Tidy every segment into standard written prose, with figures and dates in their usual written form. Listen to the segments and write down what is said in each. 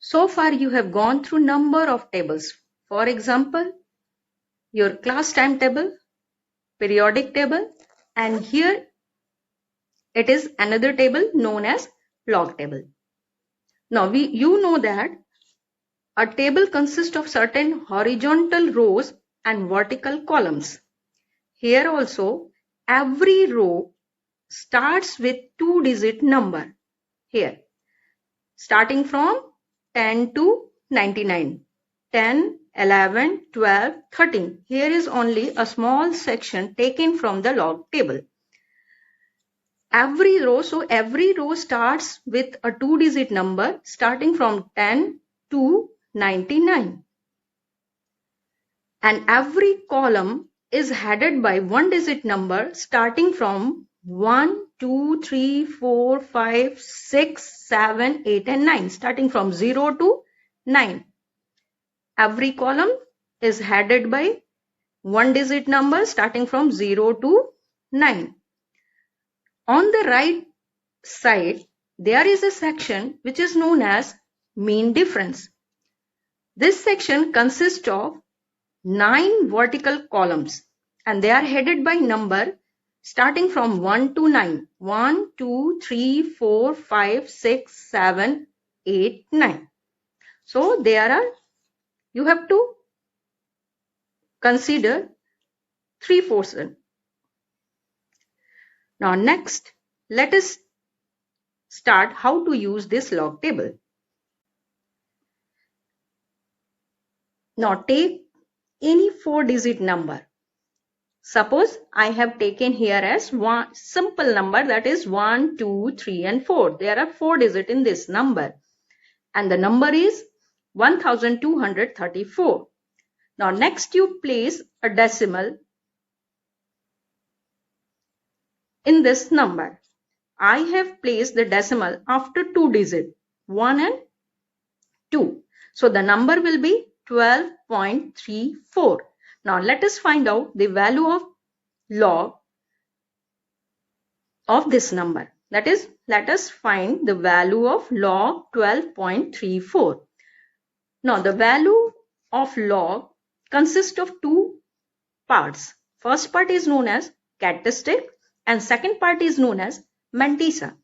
So far you have gone through number of tables. For example, your class timetable, periodic table, and here it is another table known as log table. Now you know that a table consists of certain horizontal rows and vertical columns. Here also every row starts with 2-digit number. Here starting from 10 to 99. 10, 11, 12, 13. Here is only a small section taken from the log table. Every row starts with a 2-digit number starting from 10 to 99. And every column is headed by 1-digit number starting from 1, 2, 3, 4, 5, 6, 7, 8 and 9, starting from 0 to 9. Every column is headed by 1-digit number starting from 0 to 9. On the right side, there is a section which is known as mean difference. This section consists of 9 vertical columns and they are headed by number starting from 1 to 9. 1, 2, 3, 4, 5, 6, 7, 8, 9. So you have to consider 3 portions. Now next, let us start how to use this log table. Now take any 4-digit number. Suppose I have taken here as one simple number, that is 1, 2, 3 and 4. There are 4 digits in this number and the number is 1234. Now next you place a decimal in this number. I have placed the decimal after 2 digits, 1 and 2. So the number will be 12.34. Now let us find out the value of log of this number. That is, let us find the value of log 12.34. Now the value of log consists of 2 parts. First part is known as characteristic and second part is known as mantissa.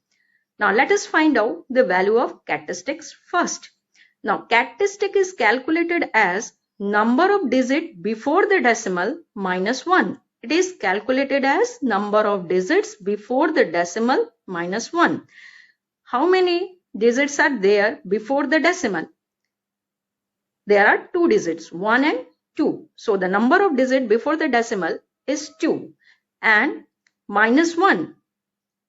Now let us find out the value of characteristics first. Now characteristic is calculated as number of digits before the decimal minus 1. It is calculated as number of digits before the decimal minus 1. How many digits are there before the decimal? There are 2 digits, 1 and 2. So the number of digits before the decimal is 2 and minus 1.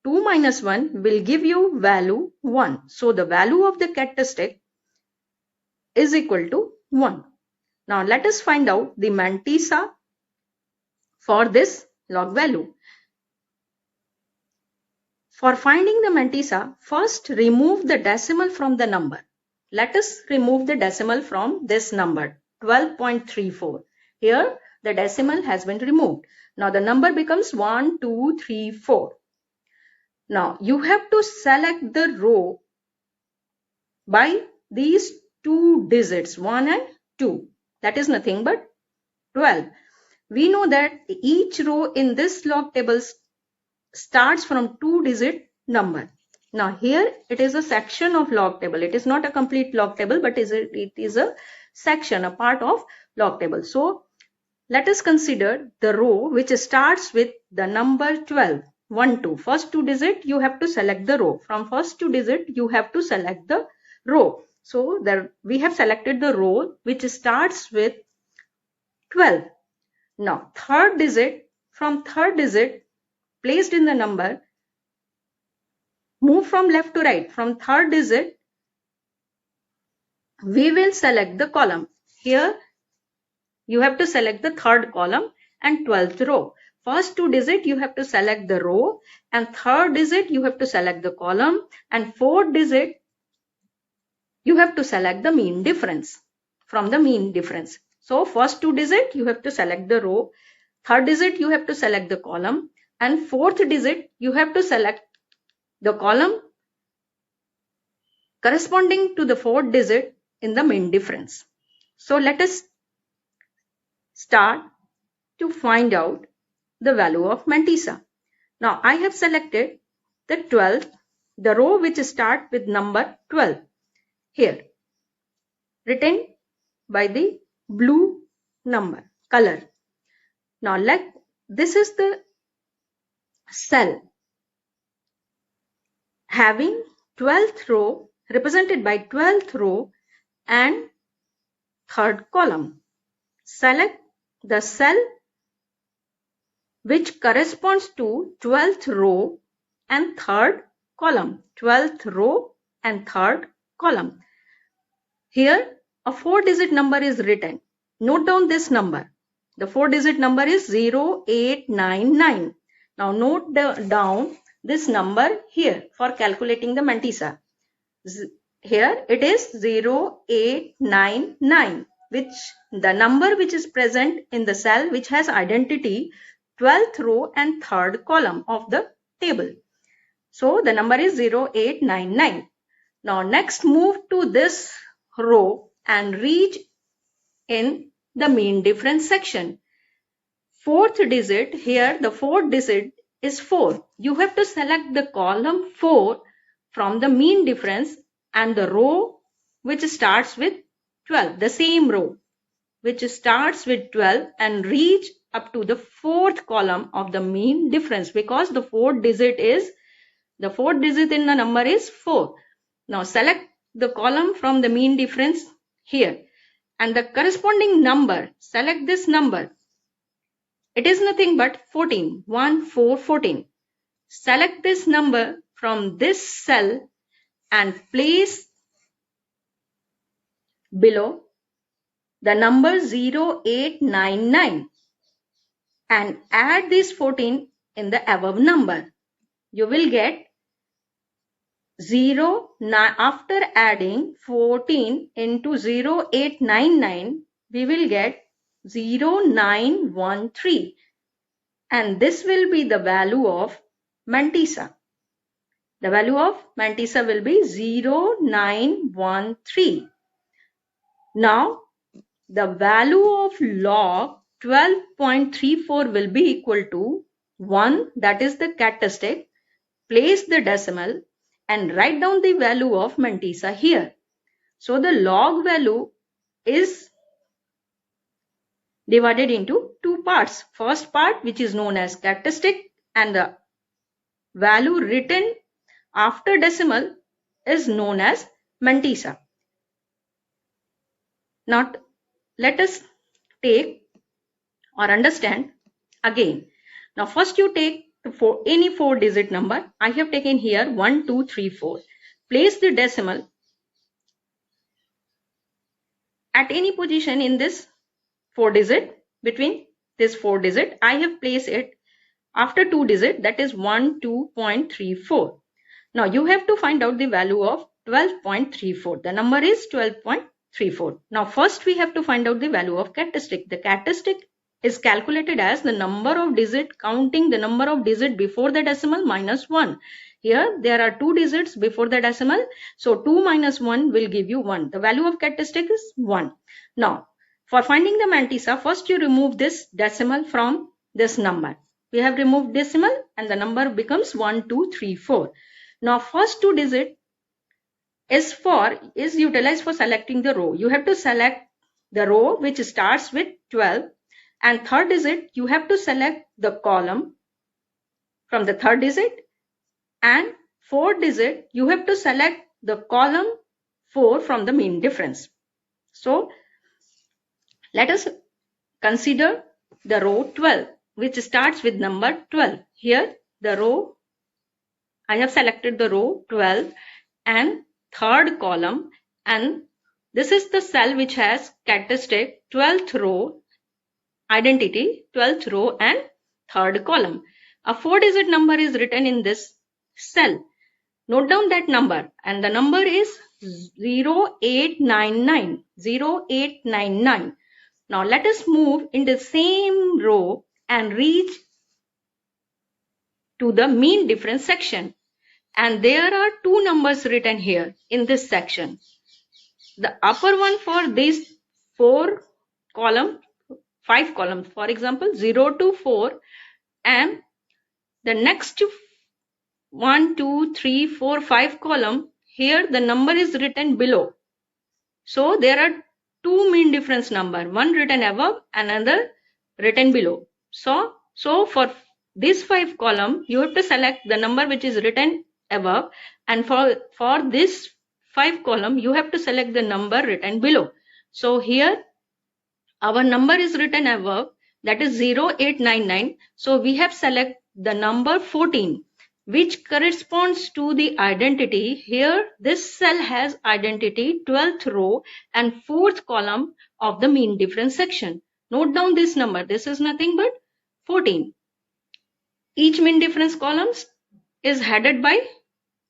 2 minus 1 will give you value 1. So the value of the characteristic is equal to 1. Now let us find out the mantissa for this log value. For finding the mantissa, first remove the decimal from the number. Let us remove the decimal from this number 12.34. Here the decimal has been removed. Now the number becomes 1, 2, 3, 4. Now you have to select the row by these 2 digits, 1 and 2. That is nothing but 12. We know that each row in this log table starts from 2-digit number. Now here it is a section of log table. It is not a complete log table, but it is a section, a part of log table. So let us consider the row which starts with the number 12. 1, 2. First 2 digit you have to select the row. From first 2 digit you have to select the row. So there we have selected the row which starts with 12. Now third digit, from third digit placed in the number, move from left to right. From third digit we will select the column. Here you have to select the third column and 12th row. First 2 digit you have to select the row and third digit you have to select the column and fourth digit you have to select the mean difference from the mean difference. So first 2 digit you have to select the row, third digit you have to select the column and fourth digit you have to select the column corresponding to the fourth digit in the mean difference. So let us start to find out the value of mantissa. Now I have selected the 12th, the row which starts with number 12 here, written by the blue number color. Now this is the cell having 12th row represented by 12th row and third column. Select the cell which corresponds to 12th row and third column. 12th row and third column. Here a 4-digit number is written. Note down this number. The 4-digit number is 0899. Now note down this number here for calculating the mantissa. Here it is 0899, which the number which is present in the cell which has identity 12th row and third column of the table. So the number is 0899. Now next move to this row and reach in the mean difference section. 4th digit, here the 4th digit is 4. You have to select the column 4 from the mean difference and the row which starts with 12, the same row which starts with 12, and reach up to the 4th column of the mean difference, because the 4th digit in the number is 4. Now select the column from the mean difference here and the corresponding number, select this number. It is nothing but 14, 1, 4, 14. Select this number from this cell and place below the number 0899 and add this 14 in the above number. You will get 0, after adding 14 into 0899, we will get 0913, and this will be the value of mantissa. The value of mantissa will be 0913. Now the value of log 12.34 will be equal to 1, that is the characteristic. Place the decimal and write down the value of mantissa here. So the log value is divided into two parts. First part, which is known as characteristic, and the value written after decimal is known as mantissa. Now let us take or understand again. Now first you take any 4-digit number. I have taken here 1, 2, 3, 4. Place the decimal at any position in this 4-digit. Between this 4-digit, I have placed it after 2-digit, that is 12.34. Now you have to find out the value of 12.34. The number is 12.34. Now first we have to find out the value of characteristic. The characteristic is calculated as the number of digit counting the number of digit before the decimal minus 1. Here there are 2 digits before the decimal, so 2 minus 1 will give you 1. The value of characteristic is 1. Now for finding the mantissa, first you remove this decimal from this number. We have removed decimal and the number becomes 1, 2, 3, 4. Now first 2 digit is utilized for selecting the row. You have to select the row which starts with 12, and third digit you have to select the column from the third digit, and fourth digit you have to select the column 4 from the mean difference. So let us consider the row 12 which starts with number 12. Here the row, I have selected the row 12 and third column, and this is the cell which has characteristic 12th row, identity 12th row and third column. A 4-digit number is written in this cell. Note down that number, and the number is 0899. 0899. Now let us move in the same row and reach to the mean difference section. And there are 2 numbers written here in this section. the upper one for these 5 columns, for example 0 to 4, and the next 1, 2, 3, 4, 5 column, here the number is written below. So there are two mean difference number, one written above, another written below. So for this 5 column, you have to select the number which is written above, and for this 5 column, you have to select the number written below. So here our number is written above, that is 0899. So we have select the number 14, which corresponds to the identity. Here this cell has identity 12th row and 4th column of the mean difference section. Note down this number. This is nothing but 14. Each mean difference columns is headed by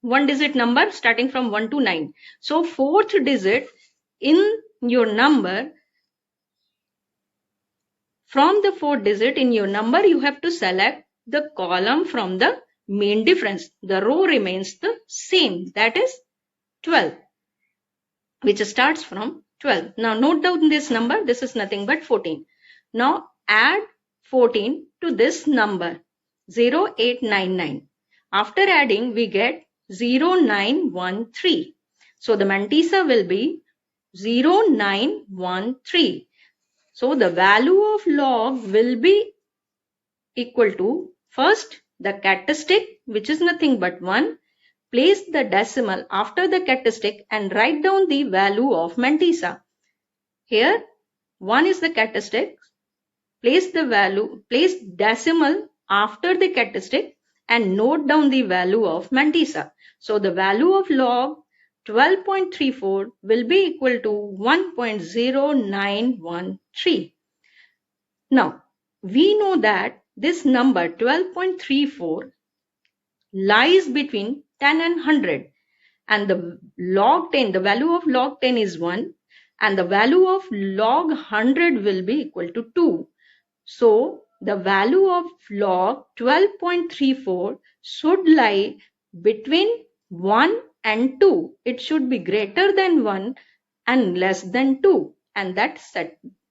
one digit number starting from 1 to 9. So 4th digit in your number, from the 4th digit in your number, you have to select the column from the mean difference. The row remains the same, that is 12, which starts from 12. Now note down this number. This is nothing but 14. Now add 14 to this number 0899. After adding, we get 0913. So the mantissa will be 0913. So the value of log will be equal to, first the characteristic, which is nothing but 1. Place the decimal after the characteristic and write down the value of mantissa. Here 1 is the characteristic. Place decimal after the characteristic and note down the value of mantissa. So the value of log 12.34 will be equal to 1.0913. Now we know that this number 12.34 lies between 10 and 100, and the log 10, the value of log 10 is 1, and the value of log 100 will be equal to 2. So the value of log 12.34 should lie between 1 and 2. It should be greater than 1 and less than 2, and that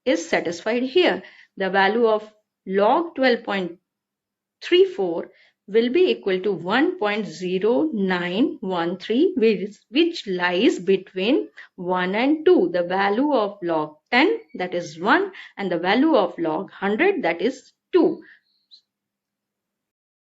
is satisfied here. The value of log 12.34 will be equal to 1.0913, which lies between 1 and 2. The value of log 10, that is 1, and the value of log 100, that is 2.